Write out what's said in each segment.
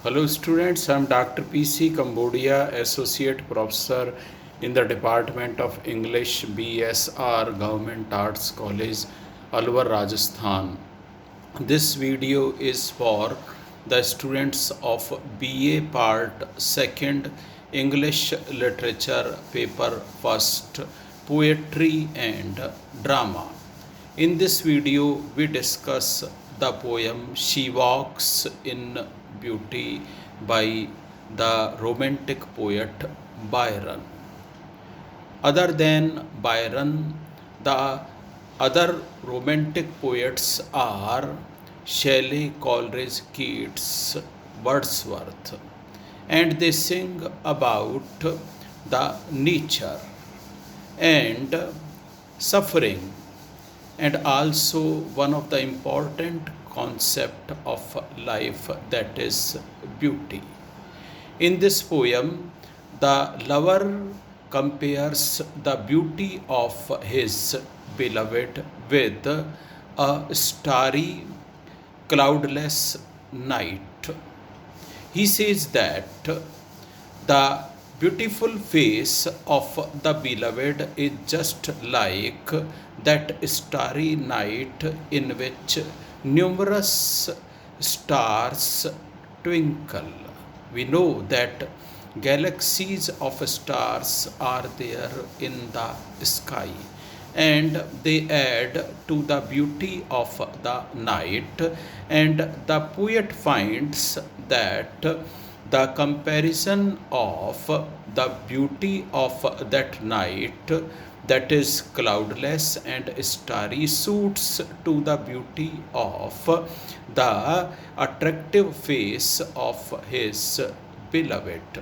Hello students, I am Dr. PC Cambodia, Associate Professor in the Department of English, BSR, Government Arts College, Alwar, Rajasthan. This video is for the students of BA Part 2nd English Literature Paper 1st Poetry and Drama. In this video, we discuss the poem She Walks in Beauty by the romantic poet Byron. Other than Byron, the other romantic poets are Shelley, Coleridge, Keats, Wordsworth, and they sing about the nature and suffering, and also one of the important concept of life, that is beauty. In this poem, the lover compares the beauty of his beloved with a starry, cloudless night. He says that the beautiful face of the beloved is just like that starry night in which numerous stars twinkle. We know that galaxies of stars are there in the sky, and they add to the beauty of the night, and the poet finds that the comparison of the beauty of that night, that is cloudless and starry, suits to the beauty of the attractive face of his beloved.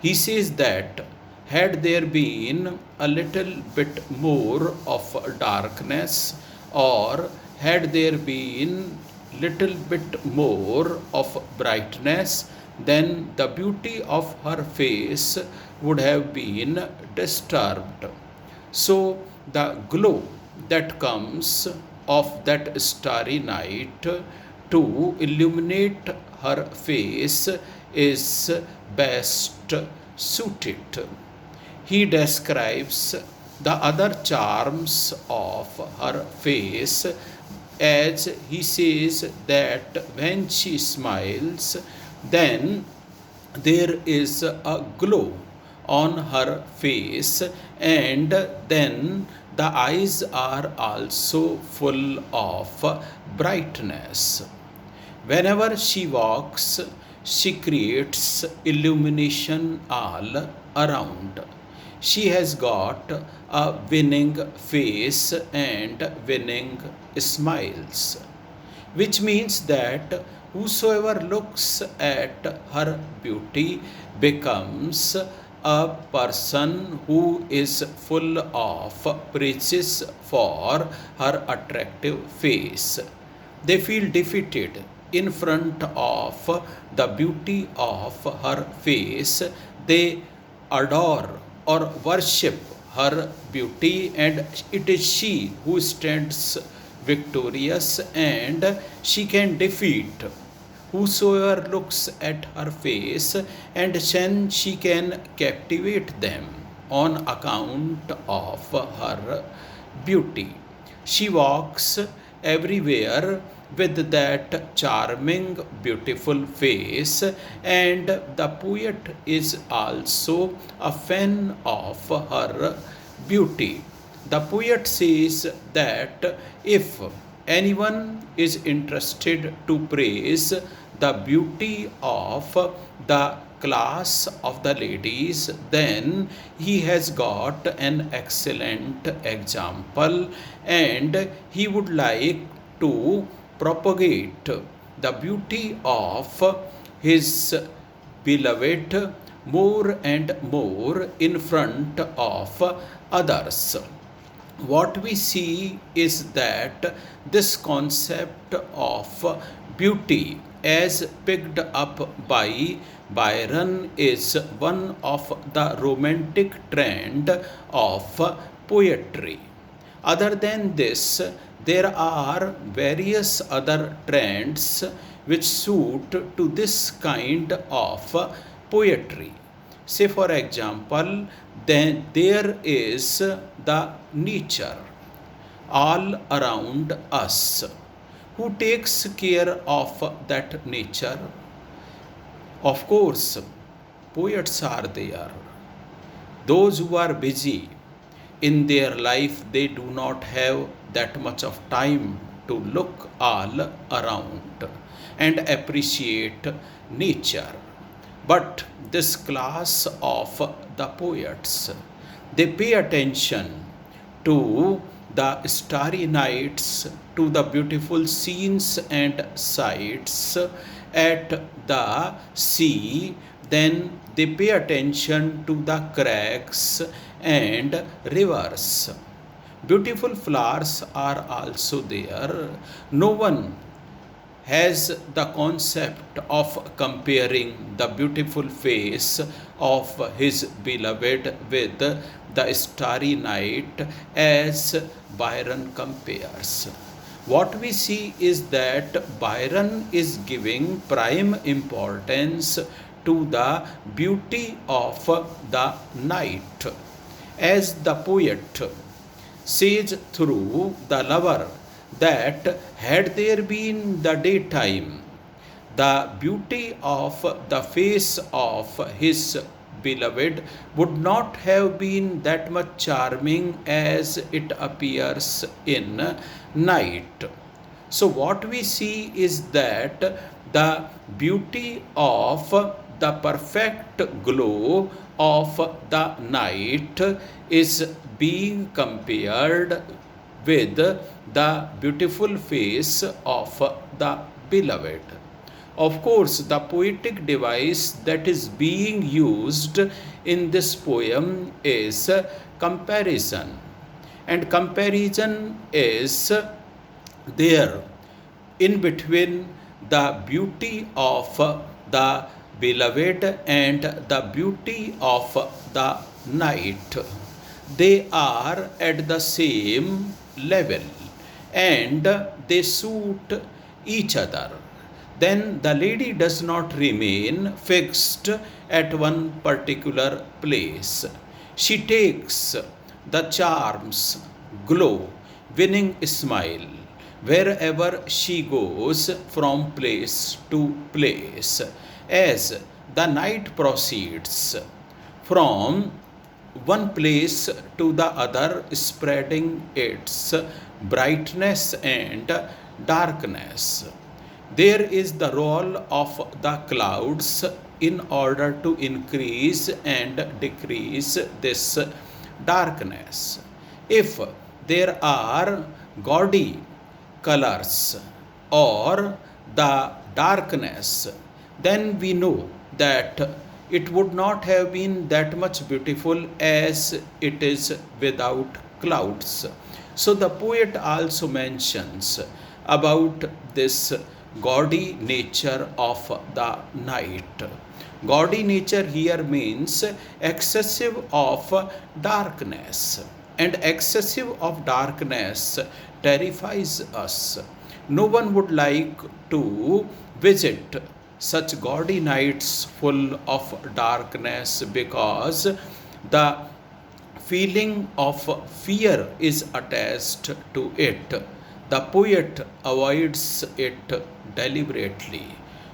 He says that had there been a little bit more of darkness, or had there been little bit more of brightness, then the beauty of her face would have been disturbed. So the glow that comes of that starry night to illuminate her face is best suited. He describes the other charms of her face, as he says that when she smiles, then there is a glow on her face, and then the eyes are also full of brightness. Whenever she walks, she creates illumination all around. She has got a winning face and winning smiles, which means that whosoever looks at her beauty becomes a person who is full of praises for her attractive face. They feel defeated in front of the beauty of her face. They adore or worship her beauty, and it is she who stands victorious, and she can defeat whosoever looks at her face, and then she can captivate them on account of her beauty. She walks everywhere with that charming, beautiful face, and the poet is also a fan of her beauty. The poet says that if anyone is interested to praise the beauty of the class of the ladies, then he has got an excellent example, and he would like to propagate the beauty of his beloved more and more in front of others. What we see is that this concept of beauty, as picked up by Byron, is one of the romantic trend of poetry. Other than this, there are various other trends which suit to this kind of poetry. Say for example, then there is the nature all around us. Who takes care of that nature? Of course, poets are there. Those who are busy in their life, they do not have that much of time to look all around and appreciate nature. But this class of the poets, they pay attention to the starry nights, to the beautiful scenes and sights at the sea. Then they pay attention to the cracks and rivers. Beautiful flowers are also there. No one has the concept of comparing the beautiful face of his beloved with the starry night as Byron compares. What we see is that Byron is giving prime importance to the beauty of the night, as the poet says through the lover that had there been the daytime, the beauty of the face of his beloved would not have been that much charming as it appears in night. So, what we see is that the beauty of the perfect glow of the night is being compared with the beautiful face of the beloved. Of course, the poetic device that is being used in this poem is comparison. And comparison is there in between the beauty of the beloved and the beauty of the night. They are at the same level and they suit each other. Then the lady does not remain fixed at one particular place. She takes the charms, glow, winning smile wherever she goes from place to place. As the night proceeds from one place to the other, spreading its brightness and darkness. There is the role of the clouds in order to increase and decrease this darkness. If there are gaudy colors or the darkness, then we know that it would not have been that much beautiful as it is without clouds. So the poet also mentions about this gaudy nature of the night. Gaudy nature here means excessive of darkness, and excessive of darkness terrifies us. No one would like to visit such gaudy nights full of darkness because the feeling of fear is attached to it. The poet avoids it deliberately.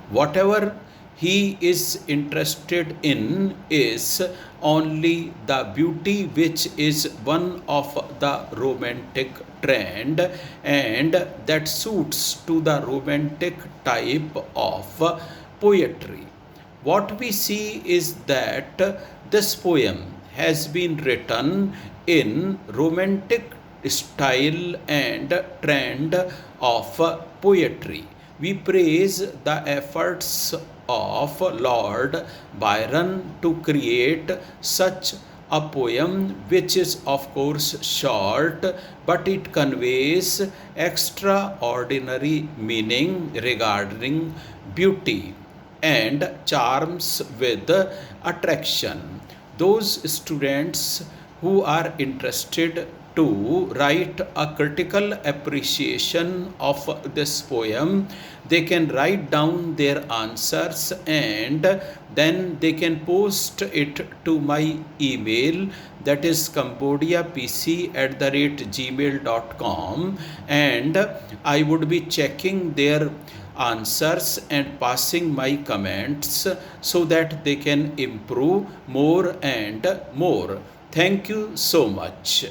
Whatever he is interested in is only the beauty which is one of the romantic trend and that suits to the romantic type of poetry. What we see is that this poem has been written in romantic style and trend of poetry. We praise the efforts of Lord Byron to create such a poem, which is of course short, but it conveys extraordinary meaning regarding beauty and charms with attraction. Those students who are interested to write a critical appreciation of this poem, they can write down their answers and then they can post it to my email, that is cambodiapc@gmail.com, and I would be checking their answers and passing my comments so that they can improve more and more. Thank you so much.